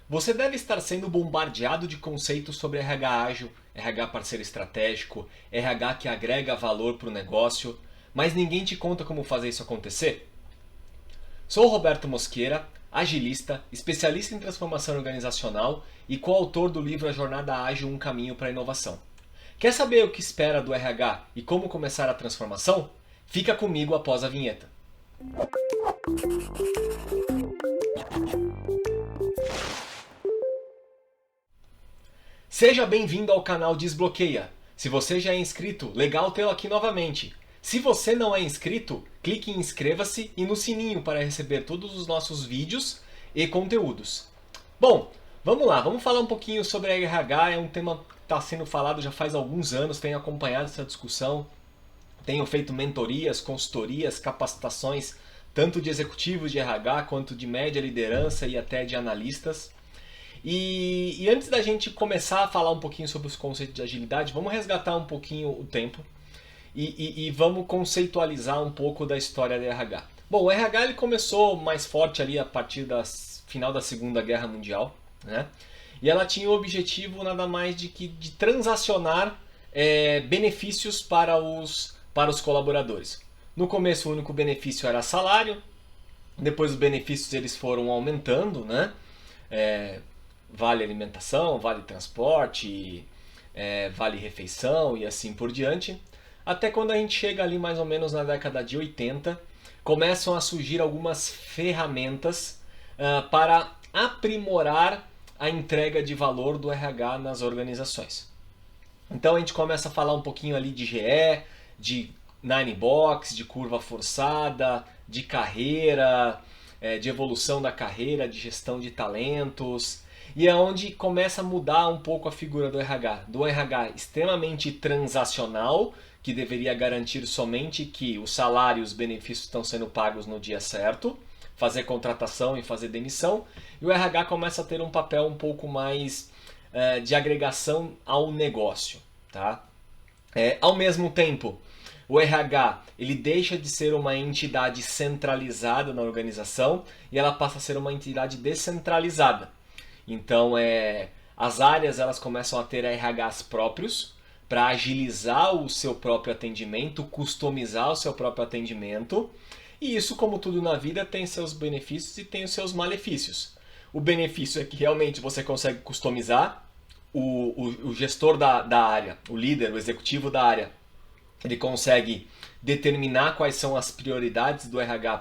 Você deve estar sendo bombardeado de conceitos sobre RH ágil, RH parceiro estratégico, RH que agrega valor para o negócio, mas ninguém te conta como fazer isso acontecer? Sou Roberto Mosqueira, agilista, especialista em transformação organizacional e coautor do livro A Jornada Ágil, um caminho para a inovação. Quer saber o que espera do RH e como começar a transformação? Fica comigo após a vinheta. Seja bem-vindo ao canal Desbloqueia. Se você já é inscrito, legal tê-lo aqui novamente. Se você não é inscrito, clique em inscreva-se e no sininho para receber todos os nossos vídeos e conteúdos. Bom, vamos lá, vamos falar um pouquinho sobre a RH. É um tema que está sendo falado já faz alguns anos, tenho acompanhado essa discussão, tenho feito mentorias, consultorias, capacitações, tanto de executivos de RH quanto de média liderança e até de analistas. E antes da gente começar a falar um pouquinho sobre os conceitos de agilidade, vamos resgatar um pouquinho o tempo e vamos conceitualizar um pouco da história do RH. Bom, o RH ele começou mais forte ali a partir do final da Segunda Guerra Mundial, né? E ela tinha o objetivo nada mais de transacionar benefícios para os colaboradores. No começo o único benefício era salário, depois os benefícios eles foram aumentando, né? Vale alimentação, vale transporte, vale refeição e assim por diante. Até quando a gente chega ali mais ou menos na década de 80, começam a surgir algumas ferramentas para aprimorar a entrega de valor do RH nas organizações. Então a gente começa a falar um pouquinho ali de GE, de Nine Box, de curva forçada, de carreira, de evolução da carreira, de gestão de talentos. E é onde começa a mudar um pouco a figura do RH. Do RH extremamente transacional, que deveria garantir somente que o salário e os benefícios estão sendo pagos no dia certo, fazer contratação e fazer demissão. E o RH começa a ter um papel um pouco mais de agregação ao negócio. Tá? Ao mesmo tempo, o RH ele deixa de ser uma entidade centralizada na organização e ela passa a ser uma entidade descentralizada. Então, as áreas elas começam a ter RHs próprios para agilizar o seu próprio atendimento, customizar o seu próprio atendimento. E isso, como tudo na vida, tem seus benefícios e tem os seus malefícios. O benefício é que realmente você consegue customizar, o gestor da área, o líder, o executivo da área, ele consegue determinar quais são as prioridades do RH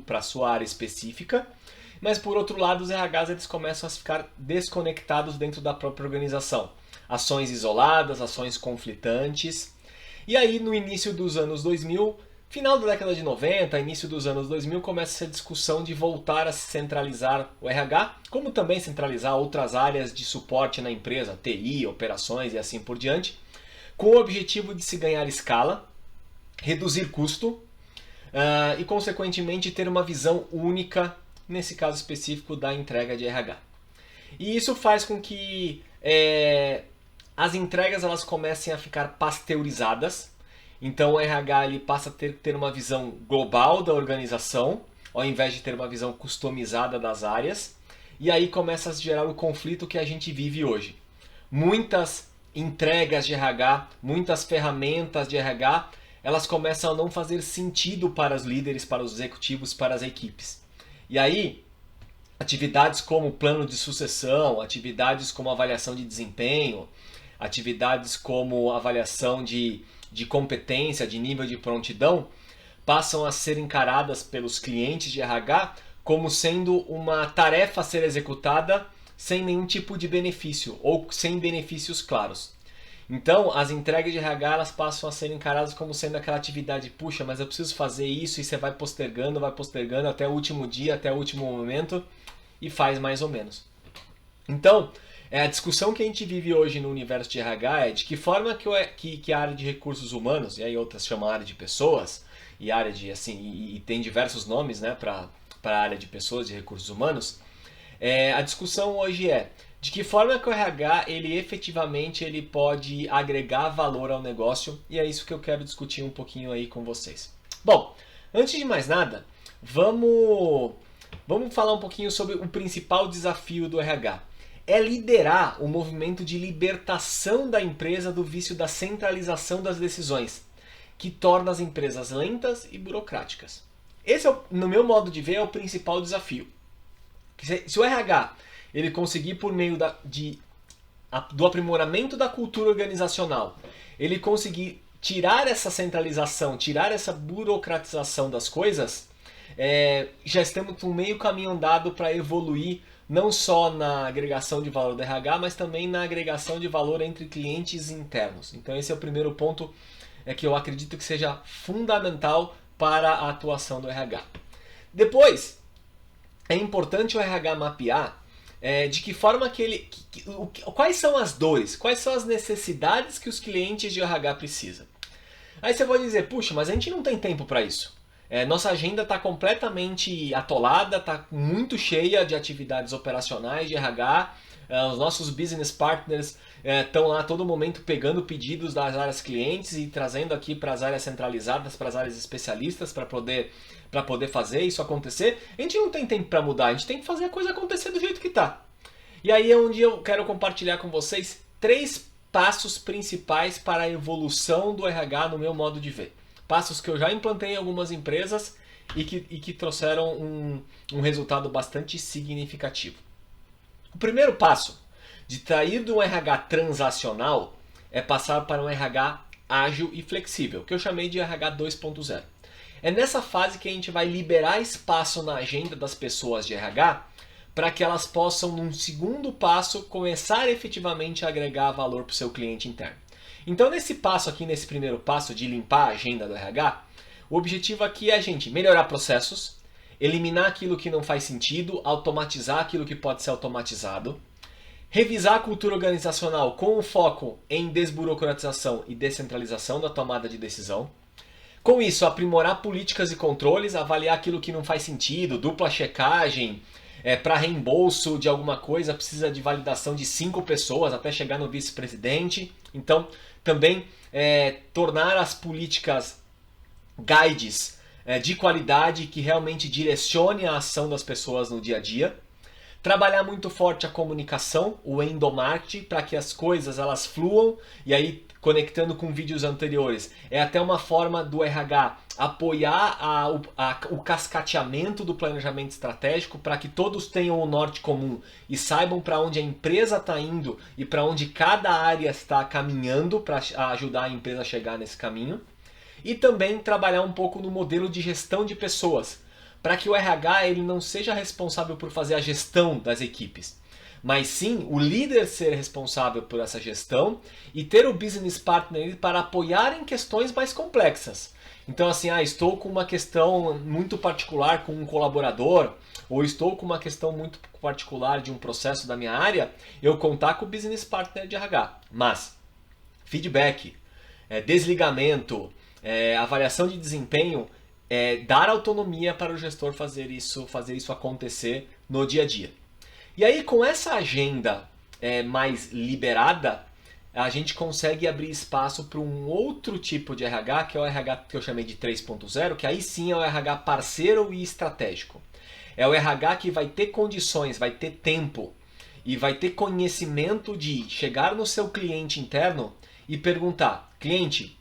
para a sua área específica. Mas por outro lado, os RHs eles começam a ficar desconectados dentro da própria organização. Ações isoladas, ações conflitantes. E aí no início dos anos 2000, final da década de 90, início dos anos 2000, começa essa discussão de voltar a centralizar o RH, como também centralizar outras áreas de suporte na empresa, TI, operações e assim por diante, com o objetivo de se ganhar escala, reduzir custo e consequentemente ter uma visão única, nesse caso específico da entrega de RH. E isso faz com que as entregas elas comecem a ficar pasteurizadas. Então o RH ele passa a ter uma visão global da organização, ao invés de ter uma visão customizada das áreas. E aí começa a gerar o conflito que a gente vive hoje. Muitas entregas de RH, muitas ferramentas de RH, elas começam a não fazer sentido para os líderes, para os executivos, para as equipes. E aí, atividades como plano de sucessão, atividades como avaliação de desempenho, atividades como avaliação de competência, de nível de prontidão, passam a ser encaradas pelos clientes de RH como sendo uma tarefa a ser executada sem nenhum tipo de benefício ou sem benefícios claros. Então, as entregas de RH elas passam a ser encaradas como sendo aquela atividade, puxa, mas eu preciso fazer isso e você vai postergando até o último dia, até o último momento e faz mais ou menos. Então, a discussão que a gente vive hoje no universo de RH é de que forma que a área de recursos humanos, e aí outras chamam a área de pessoas, e área de assim, e tem diversos nomes, né, para a área de pessoas e recursos humanos, a discussão hoje é de que forma que o RH ele efetivamente ele pode agregar valor ao negócio, e é isso que eu quero discutir um pouquinho aí com vocês. Bom, antes de mais nada, vamos vamos falar um pouquinho sobre o principal desafio do RH. É liderar o movimento de libertação da empresa do vício da centralização das decisões, que torna as empresas lentas e burocráticas. Esse, no meu modo de ver, é o principal desafio. Se o RH ele conseguir, por meio do aprimoramento da cultura organizacional, ele conseguir tirar essa centralização, tirar essa burocratização das coisas, já estamos com meio caminho andado para evoluir não só na agregação de valor do RH, mas também na agregação de valor entre clientes internos. Então esse é o primeiro ponto que eu acredito que seja fundamental para a atuação do RH. Depois, é importante o RH mapear de que forma quais são as dores, quais são as necessidades que os clientes de RH precisam. Aí você vai dizer, puxa, mas a gente não tem tempo para isso. Nossa agenda está completamente atolada, está muito cheia de atividades operacionais de RH, os nossos business partners estão lá a todo momento pegando pedidos das áreas clientes e trazendo aqui para as áreas centralizadas, para as áreas especialistas para poder fazer isso acontecer. A gente não tem tempo para mudar, a gente tem que fazer a coisa acontecer do jeito que está. E aí é onde eu quero compartilhar com vocês 3 passos principais para a evolução do RH no meu modo de ver. Passos que eu já implantei em algumas empresas e que trouxeram um resultado bastante significativo. O primeiro passo de sair do RH transacional é passar para um RH ágil e flexível, que eu chamei de RH 2.0. É nessa fase que a gente vai liberar espaço na agenda das pessoas de RH para que elas possam, num segundo passo, começar efetivamente a agregar valor para o seu cliente interno. Então nesse passo aqui, nesse primeiro passo de limpar a agenda do RH, o objetivo aqui é a gente melhorar processos, eliminar aquilo que não faz sentido, automatizar aquilo que pode ser automatizado, revisar a cultura organizacional com o foco em desburocratização e descentralização da tomada de decisão. Com isso, aprimorar políticas e controles, avaliar aquilo que não faz sentido, dupla checagem, para reembolso de alguma coisa precisa de validação de 5 pessoas até chegar no vice-presidente. Então, também tornar as políticas guides de qualidade que realmente direcione a ação das pessoas no dia a dia. Trabalhar muito forte a comunicação, o endomarketing, para que as coisas elas fluam. E aí, conectando com vídeos anteriores, é até uma forma do RH apoiar o cascateamento do planejamento estratégico para que todos tenham o norte comum e saibam para onde a empresa está indo e para onde cada área está caminhando para ajudar a empresa a chegar nesse caminho. E também trabalhar um pouco no modelo de gestão de pessoas, para que o RH ele não seja responsável por fazer a gestão das equipes, mas sim o líder ser responsável por essa gestão e ter o business partner para apoiar em questões mais complexas. Então assim, estou com uma questão muito particular com um colaborador, ou estou com uma questão muito particular de um processo da minha área, eu contar com o business partner de RH. Mas feedback, desligamento, avaliação de desempenho, dar autonomia para o gestor fazer isso acontecer no dia a dia. E aí com essa agenda mais liberada, a gente consegue abrir espaço para um outro tipo de RH, que é o RH que eu chamei de 3.0, que aí sim é o RH parceiro e estratégico. É o RH que vai ter condições, vai ter tempo e vai ter conhecimento de chegar no seu cliente interno e perguntar, cliente,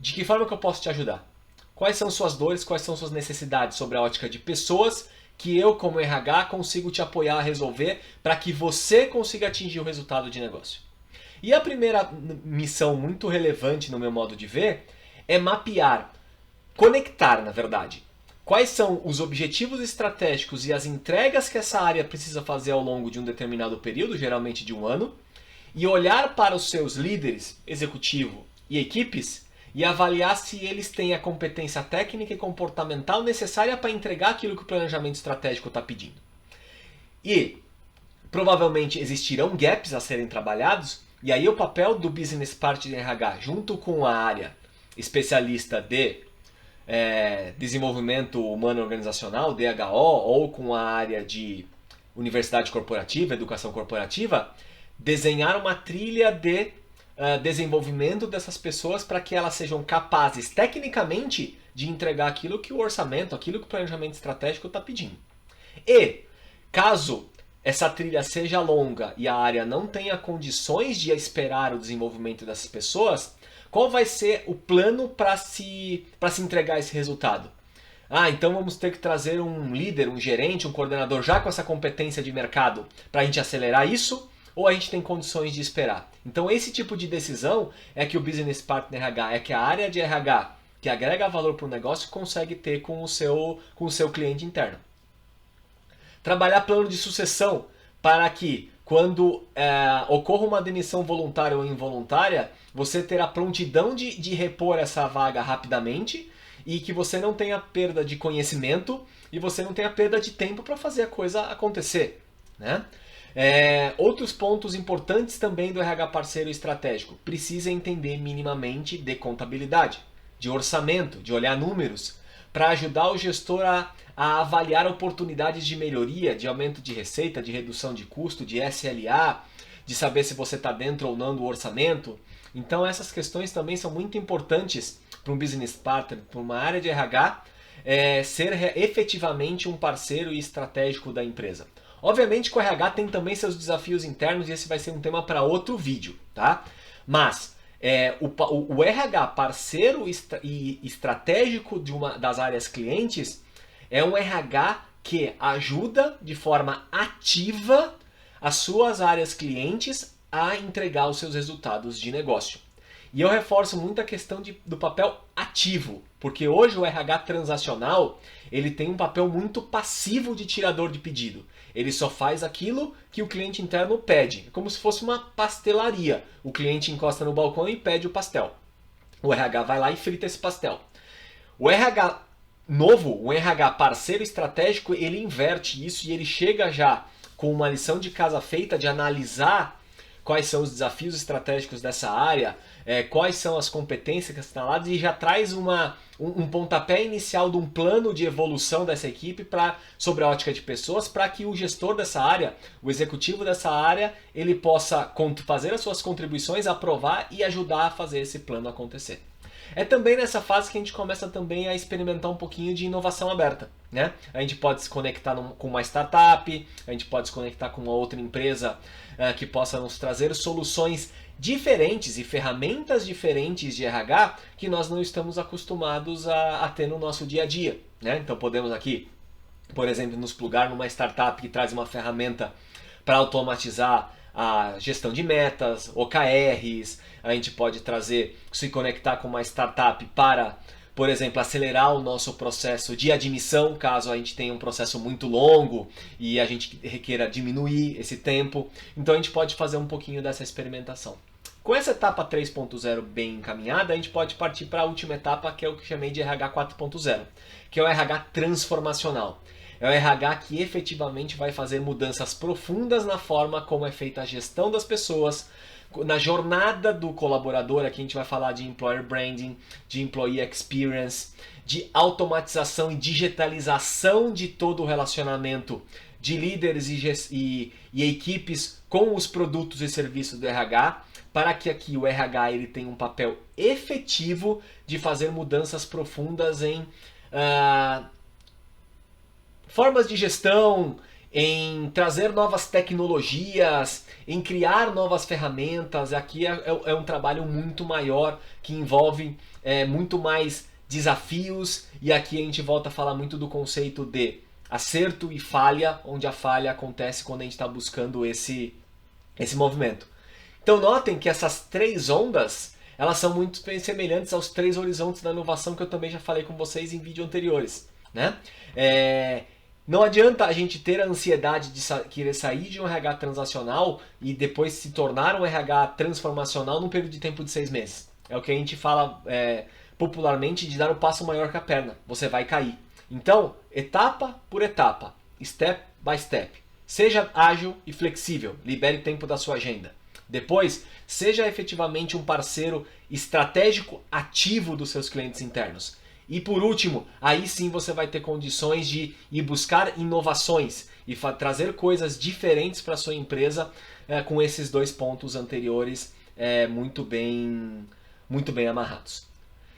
de que forma que eu posso te ajudar? Quais são suas dores, quais são suas necessidades sobre a ótica de pessoas que eu, como RH, consigo te apoiar a resolver para que você consiga atingir o resultado de negócio. E a primeira missão muito relevante no meu modo de ver é mapear, conectar, na verdade, quais são os objetivos estratégicos e as entregas que essa área precisa fazer ao longo de um determinado período, geralmente de um ano, e olhar para os seus líderes, executivo e equipes e avaliar se eles têm a competência técnica e comportamental necessária para entregar aquilo que o planejamento estratégico está pedindo. E provavelmente existirão gaps a serem trabalhados, e aí o papel do Business Partner de RH, junto com a área especialista de desenvolvimento humano organizacional, DHO, ou com a área de universidade corporativa, educação corporativa, desenhar uma trilha de desenvolvimento dessas pessoas para que elas sejam capazes tecnicamente de entregar aquilo que o orçamento, aquilo que o planejamento estratégico está pedindo. E, caso essa trilha seja longa e a área não tenha condições de esperar o desenvolvimento dessas pessoas, qual vai ser o plano para se entregar esse resultado? Ah, então vamos ter que trazer um líder, um gerente, um coordenador já com essa competência de mercado para a gente acelerar isso? Ou a gente tem condições de esperar? Então esse tipo de decisão é que o Business Partner RH, é que a área de RH que agrega valor para o negócio consegue ter com o seu cliente interno. Trabalhar plano de sucessão para que quando ocorra uma demissão voluntária ou involuntária, você terá prontidão de repor essa vaga rapidamente e que você não tenha perda de conhecimento e você não tenha perda de tempo para fazer a coisa acontecer, né? Outros pontos importantes também do RH parceiro estratégico. Precisa entender minimamente de contabilidade, de orçamento, de olhar números, para ajudar o gestor a avaliar oportunidades de melhoria, de aumento de receita, de redução de custo, de SLA, de saber se você está dentro ou não do orçamento. Então essas questões também são muito importantes para um business partner, para uma área de RH, ser efetivamente um parceiro e estratégico da empresa. Obviamente que o RH tem também seus desafios internos e esse vai ser um tema para outro vídeo, tá? Mas o RH parceiro e estratégico das áreas clientes é um RH que ajuda de forma ativa as suas áreas clientes a entregar os seus resultados de negócio. E eu reforço muito a questão do papel ativo, porque hoje o RH transacional ele tem um papel muito passivo de tirador de pedido. Ele só faz aquilo que o cliente interno pede, como se fosse uma pastelaria. O cliente encosta no balcão e pede o pastel. O RH vai lá e frita esse pastel. O RH novo, o RH parceiro estratégico, ele inverte isso e ele chega já com uma lição de casa feita de analisar quais são os desafios estratégicos dessa área, quais são as competências instaladas e já traz um pontapé inicial de um plano de evolução dessa equipe sobre a ótica de pessoas, para que o gestor dessa área, o executivo dessa área, ele possa fazer as suas contribuições, aprovar e ajudar a fazer esse plano acontecer. É também nessa fase que a gente começa também a experimentar um pouquinho de inovação aberta, né? A gente pode se conectar com uma startup, a gente pode se conectar com uma outra empresa que possa nos trazer soluções diferentes e ferramentas diferentes de RH que nós não estamos acostumados a ter no nosso dia a dia, né? Então podemos aqui, por exemplo, nos plugar numa startup que traz uma ferramenta para automatizar a gestão de metas, OKRs, a gente pode se conectar com uma startup para, por exemplo, acelerar o nosso processo de admissão, caso a gente tenha um processo muito longo e a gente requeira diminuir esse tempo. Então a gente pode fazer um pouquinho dessa experimentação. Com essa etapa 3.0 bem encaminhada, a gente pode partir para a última etapa, que é o que eu chamei de RH 4.0, que é o RH transformacional. É o RH que efetivamente vai fazer mudanças profundas na forma como é feita a gestão das pessoas, na jornada do colaborador. Aqui a gente vai falar de employer branding, de employee experience, de automatização e digitalização de todo o relacionamento de líderes e equipes com os produtos e serviços do RH, para que aqui o RH ele tenha um papel efetivo de fazer mudanças profundas em formas de gestão, em trazer novas tecnologias, em criar novas ferramentas. Aqui é um trabalho muito maior, que envolve muito mais desafios, e aqui a gente volta a falar muito do conceito de acerto e falha, onde a falha acontece quando a gente está buscando esse movimento. Então notem que essas três ondas, elas são muito semelhantes aos três horizontes da inovação que eu também já falei com vocês em vídeos anteriores, né? Não adianta a gente ter a ansiedade de querer sair de um RH transacional e depois se tornar um RH transformacional num período de tempo de 6 meses. É o que a gente fala popularmente de dar o passo maior que a perna. Você vai cair. Então, etapa por etapa, step by step. Seja ágil e flexível, libere tempo da sua agenda. Depois, seja efetivamente um parceiro estratégico ativo dos seus clientes internos. E por último, aí sim você vai ter condições de ir buscar inovações e trazer coisas diferentes para a sua empresa com esses dois pontos anteriores muito bem amarrados.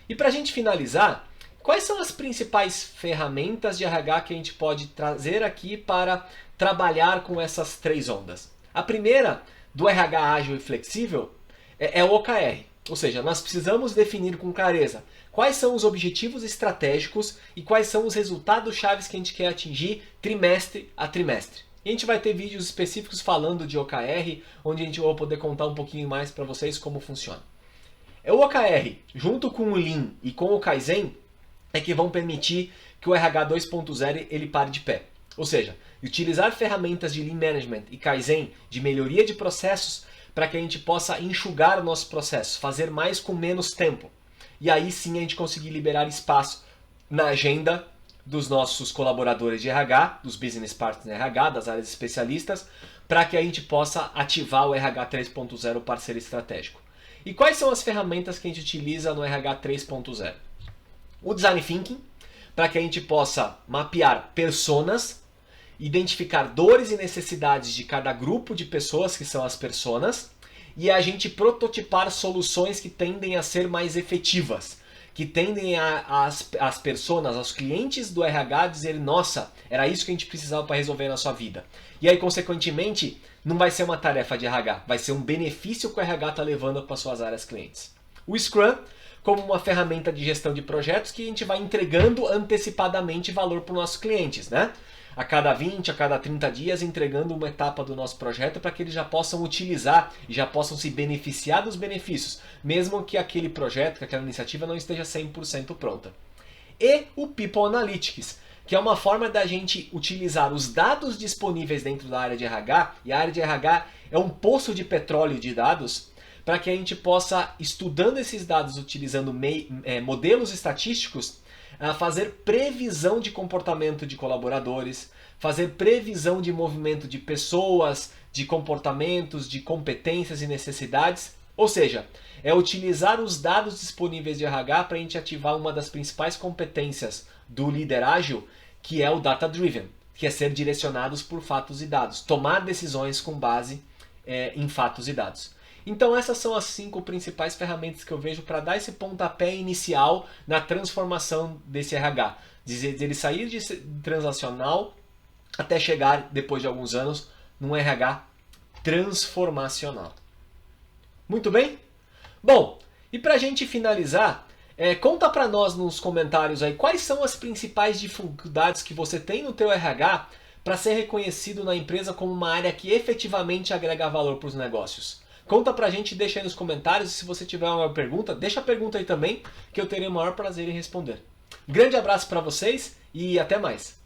E para a gente finalizar, Quais são as principais ferramentas de RH que a gente pode trazer aqui para trabalhar com essas três ondas? A primeira, do RH ágil e flexível, é o OKR. Ou seja, nós precisamos definir com clareza quais são os objetivos estratégicos e quais são os resultados chaves que a gente quer atingir trimestre a trimestre. E a gente vai ter vídeos específicos falando de OKR, onde a gente vai poder contar um pouquinho mais para vocês como funciona. O OKR, junto com o Lean e com o Kaizen, é que vão permitir que o RH 2.0 ele pare de pé. Ou seja, utilizar ferramentas de Lean Management e Kaizen de melhoria de processos para que a gente possa enxugar o nosso processo, fazer mais com menos tempo. E aí sim a gente conseguir liberar espaço na agenda dos nossos colaboradores de RH, dos Business Partners de RH, das áreas especialistas, para que a gente possa ativar o RH 3.0 parceiro estratégico. E quais são as ferramentas que a gente utiliza no RH 3.0? O Design Thinking, para que a gente possa mapear personas, identificar dores e necessidades de cada grupo de pessoas, que são as personas, e a gente prototipar soluções que tendem a ser mais efetivas, que tendem as personas, aos clientes do RH dizerem, nossa, era isso que a gente precisava para resolver na sua vida. E aí, consequentemente, não vai ser uma tarefa de RH, vai ser um benefício que o RH está levando para suas áreas clientes. O Scrum, como uma ferramenta de gestão de projetos que a gente vai entregando antecipadamente valor para os nossos clientes, né? A cada 20, a cada 30 dias, entregando uma etapa do nosso projeto para que eles já possam utilizar e já possam se beneficiar dos benefícios, mesmo que aquele projeto, que aquela iniciativa não esteja 100% pronta. E o People Analytics, que é uma forma da gente utilizar os dados disponíveis dentro da área de RH, e a área de RH é um poço de petróleo de dados, para que a gente possa, estudando esses dados, utilizando modelos estatísticos, fazer previsão de comportamento de colaboradores, fazer previsão de movimento de pessoas, de comportamentos, de competências e necessidades. Ou seja, é utilizar os dados disponíveis de RH para a gente ativar uma das principais competências do líder ágil, que é o Data Driven, que é ser direcionados por fatos e dados, tomar decisões com base em fatos e dados. Então essas são as 5 principais ferramentas que eu vejo para dar esse pontapé inicial na transformação desse RH. Ele sair de transacional até chegar, depois de alguns anos, num RH transformacional. Muito bem? Bom, e para a gente finalizar, conta para nós nos comentários aí quais são as principais dificuldades que você tem no teu RH para ser reconhecido na empresa como uma área que efetivamente agrega valor para os negócios. Conta pra gente, deixa aí nos comentários. E se você tiver uma pergunta, deixa a pergunta aí também, que eu terei o maior prazer em responder. Grande abraço para vocês e até mais!